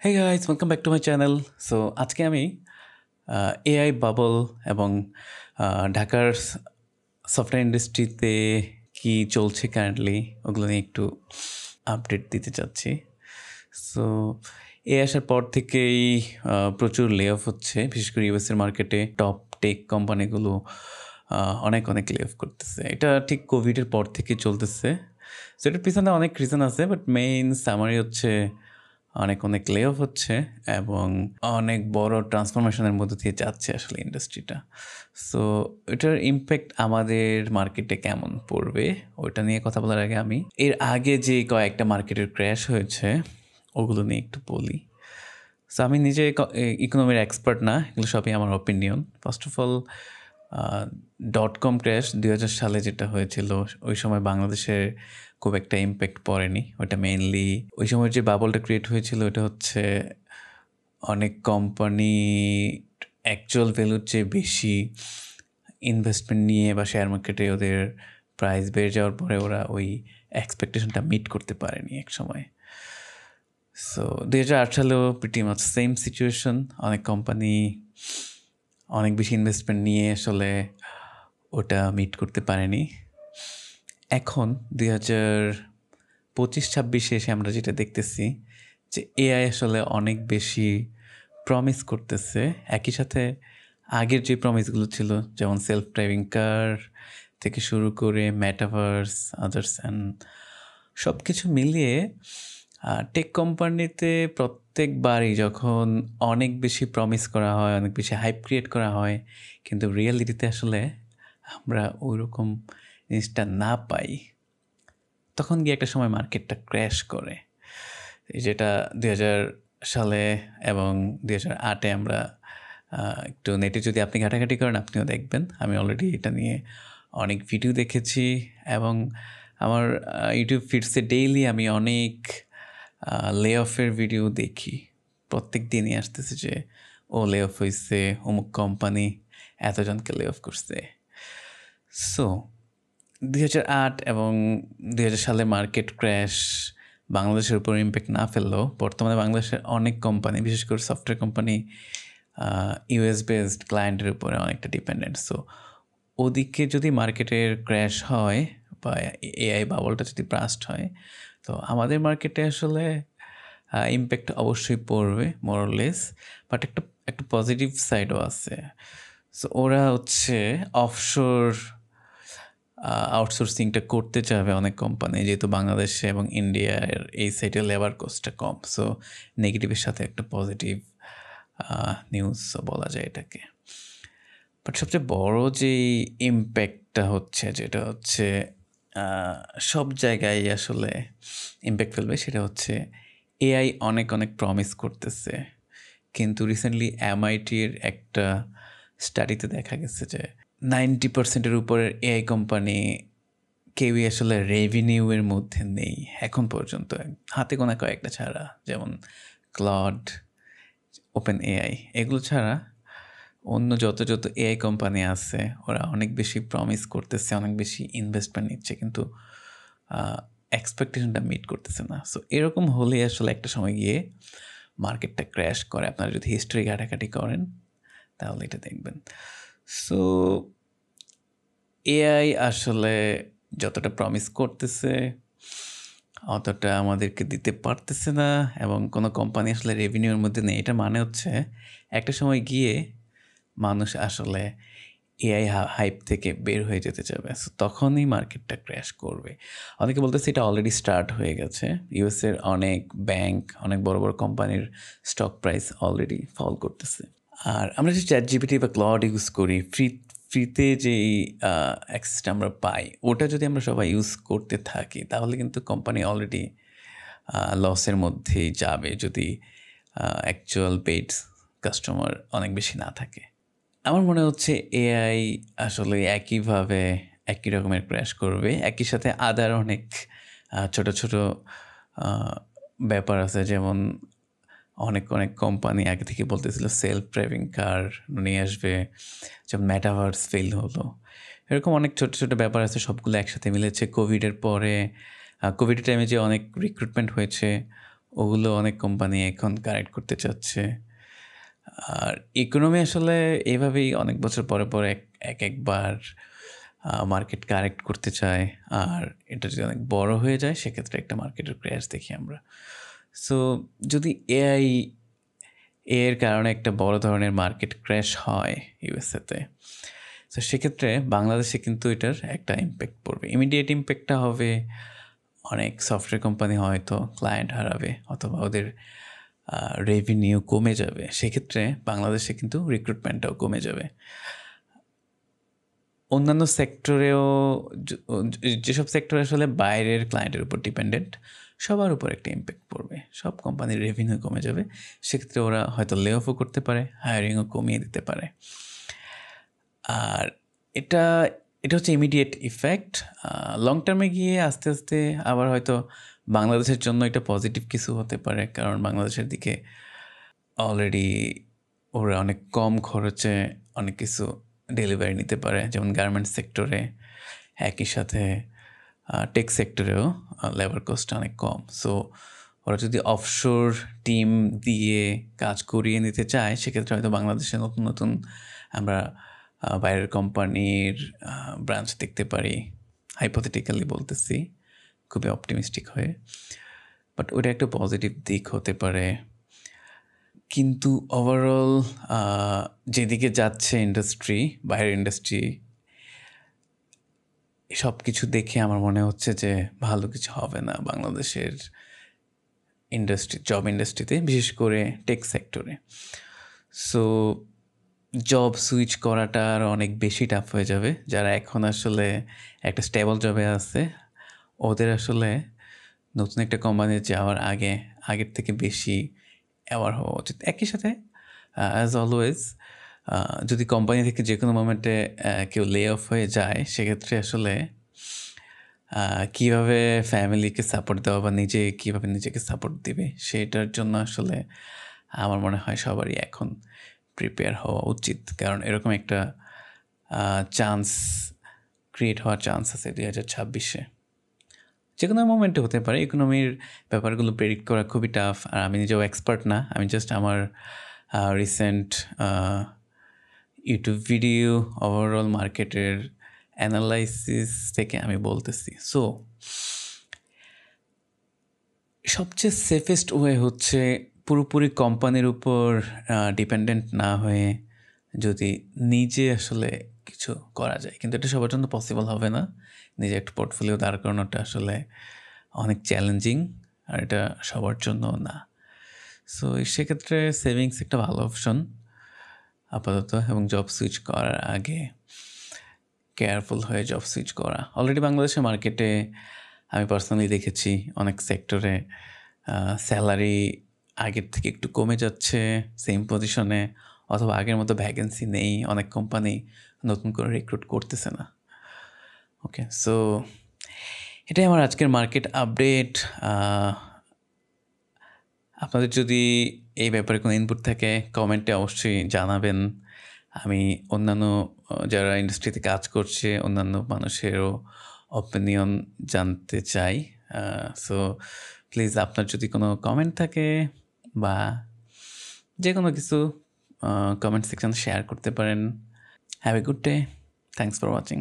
Hey guys, welcome back to my channel. So আজকে আমি AI bubble এবং ঢাকার সফটওয়্যার ইন্ডাস্ট্রিতে কি চলছে কারেন্টলি ওগুলো নিয়ে একটু আপডেট দিতে চাচ্ছি। সো আসার পর থেকেই প্রচুর লে অফ হচ্ছে, বিশেষ করে ইউএসের মার্কেটে টপ টেক কোম্পানিগুলো অনেক অনেক লে অফ করতেছে। এটা ঠিক কোভিডের পর থেকে চলতেছে। সো এটার পিছনে অনেক রিজন আছে, বাট মেইন সামারি হচ্ছে অনেক অনেক লে অফ হচ্ছে এবং অনেক বড় ট্রান্সফরমেশনের মধ্যে দিয়ে যাচ্ছে আসলে ইন্ডাস্ট্রিটা। সো এটার ইম্প্যাক্ট আমাদের মার্কেটে কেমন পড়বে ওইটা নিয়ে কথা বলার আগে আমি এর আগে যে কয়েকটা মার্কেটের ক্র্যাশ হয়েছে ওগুলো নিয়ে একটু বলি। সো আমি নিজে ইকোনমির এক্সপার্ট না, এগুলো সবই আমার opinion. First of all, .com crash 2000 সালে যেটা হয়েছিল ওই সময় বাংলাদেশে খুব একটা ইম্প্যাক্ট পড়েনি। ওটা মেইনলি ওই সময় যে বাবলটা ক্রিয়েট হয়েছিল ওটা হচ্ছে অনেক কোম্পানি অ্যাকচুয়াল ভ্যালুর চেয়ে বেশি ইনভেস্টমেন্ট নিয়ে বা শেয়ার মার্কেটে ওদের প্রাইস বেড়ে যাওয়ার পরে ওরা ওই এক্সপেকটেশনটা মিট করতে পারেনি এক সময়। সো 2008 সালেও প্রিটি মাচ সেম সিচুয়েশন। অনেক কোম্পানি অনেক বেশি ইনভেস্টমেন্ট নিয়ে আসলে ওটা মিট করতে পারেনি। এখন 2025-26 এসে আমরা যেটা দেখতেছি যে এআই আসলে অনেক বেশি প্রমিস করতেছে। একই সাথে আগের যে প্রমিসগুলো ছিল, যেমন সেলফ ড্রাইভিং কার থেকে শুরু করে মেটাভার্স, আদার্স অ্যান্ড সব কিছু মিলিয়ে টেক কোম্পানিতে প্রত্যেকবারই যখন অনেক বেশি প্রমিস করা হয়, অনেক বেশি হাইপ ক্রিয়েট করা হয়, কিন্তু রিয়েলিটিতে আসলে আমরা ওইরকম জিনিসটা না পাই, তখন গিয়ে একটা সময় মার্কেটটা ক্র্যাশ করে। যেটা 2000 সালে এবং 2008-এ আমরা একটু নেটে যদি আপনি ঘাটাঘাটি করেন আপনিও দেখবেন। আমি অলরেডি এটা নিয়ে অনেক ভিডিও দেখেছি এবং আমার ইউটিউব ফিডসে ডেইলি আমি অনেক লে অফের ভিডিও দেখি। প্রত্যেক দিনই আসতেছে যে ও লে অফ হয়েছে, অমুক কোম্পানি এতজনকে লে অফ করছে। সো 2008 এবং 2000 সালে মার্কেট ক্র্যাশ বাংলাদেশের উপর ইম্প্যাক্ট না ফেললেও বর্তমানে বাংলাদেশের অনেক কোম্পানি, বিশেষ করে সফটওয়্যার কোম্পানি, ইউএস বেসড ক্লায়েন্টের উপরে অনেকটা ডিপেন্ডেন্ট। সো ওদিকে যদি মার্কেটের ক্র্যাশ হয় বা এআই বাবলটা যদি ব্রাস্ট হয়, তো আমাদের মার্কেটে আসলে ইম্প্যাক্ট অবশ্যই পড়বে মোরলেস। বাট একটা পজিটিভ সাইডও আছে। সো ওরা হচ্ছে অফশোর আউটসোর্সিংটা করতে চাবে অনেক কোম্পানি, যেহেতু বাংলাদেশে এবং ইন্ডিয়ার এই সাইডে লেবার কস্টটা কম। সো নেগেটিভের সাথে একটা পজিটিভ নিউজ বলা যায় এটাকে। বাট সবচেয়ে বড় যেই ইম্প্যাক্টটা হচ্ছে, যেটা হচ্ছে সব জায়গায় আসলে ইম্প্যাক্ট ফেলবে, সেটা হচ্ছে এআই অনেক অনেক প্রমিস করতেছে, কিন্তু রিসেন্টলি এমআইটির একটা স্টাডিতে দেখা গেছে যে 90%-এর উপরের এআই কোম্পানি কেউই আসলে রেভিনিউয়ের মধ্যে নেই এখন পর্যন্ত, হাতে গোনা কয়েকটা ছাড়া, যেমন ক্লড, ওপেন এআই, এগুলো ছাড়া অন্য যত এআই কোম্পানি আছে ওরা অনেক বেশি প্রমিস করতেছে, অনেক বেশি ইনভেস্টমেন্ট নিচ্ছে, কিন্তু এক্সপেকটেশনটা মিট করতেছে না। সো এরকম হলে আসলে একটা সময় গিয়ে মার্কেটটা ক্র্যাশ করে। আপনারা যদি হিস্ট্রি ঘাটাঘাটি করেন তাহলে এটা দেখবেন। সো এআই আসলে যতটা প্রমিস করতেছে অতটা আমাদেরকে দিতে পারতেছে না, এবং কোনো কোম্পানি আসলে রেভিনিউর মধ্যে নেই। এটা মানে হচ্ছে একটা সময় গিয়ে মানুষ আসলে এআই হাইপ থেকে বের হয়ে যেতে যাবে। সো তখনই মার্কেটটা ক্র্যাশ করবে। অনেকে বলতেছে এটা অলরেডি স্টার্ট হয়ে গেছে। ইউএসের অনেক ব্যাংক, অনেক বড় বড় কোম্পানির স্টক প্রাইস অলরেডি ফল করতেছে। আর আমরা যে চ্যাটজিপিটি বা ক্লড ইউজ করি, ফ্রিতে যেই অ্যাক্সেসটা আমরা পাই, ওটা যদি আমরা সবাই ইউজ করতে থাকি তাহলে কিন্তু কোম্পানি অলরেডি লসের মধ্যেই যাবে, যদি অ্যাকচুয়াল পেইড কাস্টমার অনেক বেশি না থাকে। আমার মনে হচ্ছে এআই আসলে একইভাবে একই রকমের ক্র্যাশ করবে। একই সাথে আদার অনেক ছোট ছোট ব্যাপার আছে, যেমন অনেক অনেক কোম্পানি আগে থেকে বলতেছিল সেলফ ড্রাইভিং কার নিয়ে আসবে, যেমন মেটাভার্স ফেল হলো। এরকম অনেক ছোট ছোট ব্যাপার আছে, সবগুলো একসাথে মিলেছে কোভিডের পরে। কোভিডের টাইমে যে অনেক রিক্রুটমেন্ট হয়েছে ওগুলো অনেক কোম্পানি এখন কারেক্ট করতে চাচ্ছে। আর ইকোনমি আসলে এভাবেই অনেক বছর পরে পরে একবার মার্কেট কারেক্ট করতে চায়। আর এটা যদি অনেক বড় হয়ে যায় সেক্ষেত্রে একটা মার্কেটের ক্র্যাশ দেখি আমরা। সো যদি এর কারণে একটা বড় ধরনের মার্কেট ক্র্যাশ হয় ইউএসএতে, তো সেক্ষেত্রে বাংলাদেশে কিন্তু এটার একটা ইম্প্যাক্ট পড়বে। ইমিডিয়েট ইম্প্যাক্টটা হবে অনেক সফটওয়্যার কোম্পানি হয়তো ক্লায়েন্ট হারাবে অথবা ওদের রেভিনিউ কমে যাবে। সেক্ষেত্রে বাংলাদেশে কিন্তু রিক্রুটমেন্টটাও কমে যাবে। অন্যান্য সেক্টরেও যেসব সেক্টর আসলে বাইরের ক্লায়েন্টের উপর ডিপেন্ডেন্ট, সবার উপর একটা ইম্প্যাক্ট পড়বে। সব কোম্পানির রেভিনিউ কমে যাবে। সেক্ষেত্রে ওরা হয়তো লে অফও করতে পারে, হায়ারিংও কমিয়ে দিতে পারে। আর এটা এটা হচ্ছে ইমিডিয়েট ইফেক্ট। লং টার্মে গিয়ে আস্তে আস্তে আবার হয়তো বাংলাদেশের জন্য এটা পজিটিভ কিছু হতে পারে, কারণ বাংলাদেশের দিকে অলরেডি ওরা অনেক কম খরচে অনেক কিছু ডেলিভারি নিতে পারে, যেমন গার্মেন্টস সেক্টরে, একই সাথে টেক সেক্টরেও লেবার কস্টটা অনেক কম। সো ওরা যদি অফশোর টিম দিয়ে কাজ করিয়ে নিতে চায় সেক্ষেত্রে হয়তো বাংলাদেশে নতুন নতুন আমরা বাইরের কোম্পানির ব্রাঞ্চ দেখতে পারি। হাইপোথেটিক্যালি বলতেছি, খুবই অপটিমিস্টিক হয়ে, বাট ওটা একটা পজিটিভ দিক হতে পারে। কিন্তু ওভারঅল যেদিকে যাচ্ছে ইন্ডাস্ট্রি, বাইরের ইন্ডাস্ট্রি, সব কিছু দেখে আমার মনে হচ্ছে যে ভালো কিছু হবে না বাংলাদেশের জব ইন্ডাস্ট্রিতে, বিশেষ করে টেক সেক্টরে। সো জব সুইচ করাটা আর অনেক বেশি টাফ হয়ে যাবে। যারা এখন আসলে একটা স্টেবল জবে আছে ওদের আসলে নতুন একটা কোম্পানিতে যাওয়ার আগের থেকে বেশি অ্যাওয়ার হওয়া উচিত। একই সাথে অ্যাজ অলওয়েজ যদি কোম্পানি থেকে যে কোনো মোমেন্টে কেউ লে অফ হয়ে যায় সেক্ষেত্রে আসলে কীভাবে ফ্যামিলিকে সাপোর্ট দেওয়া বা কীভাবে নিজেকে সাপোর্ট দিবে সেটার জন্য আসলে আমার মনে হয় সবারই এখন প্রিপেয়ার হওয়া উচিত। কারণ এরকম একটা চান্স ক্রিয়েট হওয়ার চান্স আছে 2026-এ, যে কোনো মোমেন্টে হতে পারে। ইকোনমির ব্যাপারগুলো প্রেডিক্ট করা খুবই টাফ, আর আমি নিজেও এক্সপার্ট না। আমি জাস্ট আমার রিসেন্ট ইউটিউব ভিডিও, ওভারঅল মার্কেটের অ্যানালাইসিস থেকে আমি বলতেছি। সো সবচেয়ে সেফেস্ট ওয়ে হচ্ছে পুরোপুরি কোম্পানির উপর ডিপেন্ডেন্ট না হয়ে যদি নিজে আসলে কিছু করা যায়, কিন্তু এটা সবার জন্য পসিবল হবে না। নিজে একটা পোর্টফোলিও দাঁড় করানোটা আসলে অনেক চ্যালেঞ্জিং, আর এটা সবার জন্য না। সো সেক্ষেত্রে সেভিংস একটা ভালো অপশন আপাতত, এবং জব সুইচ করার আগে কেয়ারফুল হয়ে জব সুইচ করা। অলরেডি বাংলাদেশের মার্কেটে আমি পার্সোনালি দেখেছি অনেক সেক্টরে স্যালারি আগের থেকে একটু কমে যাচ্ছে সেম পজিশনে, অথবা আগের মতো ভ্যাকেন্সি নেই, অনেক কোম্পানি নতুন করে রিক্রুট করতেছে না। ওকে, সো এটাই আমার আজকের মার্কেট আপডেট। আপনাদের যদি এই ব্যাপারে কোনো ইনপুট থাকে কমেন্টে অবশ্যই জানাবেন। আমি অন্যান্য যারা ইন্ডাস্ট্রিতে কাজ করছে অন্যান্য মানুষেরও অপিনিয়ন জানতে চাই। সো প্লিজ আপনার যদি কোনো কমেন্ট থাকে বা যে কোনো কিছু কমেন্ট সেকশন শেয়ার করতে পারেন। Have a good day. Thanks for watching.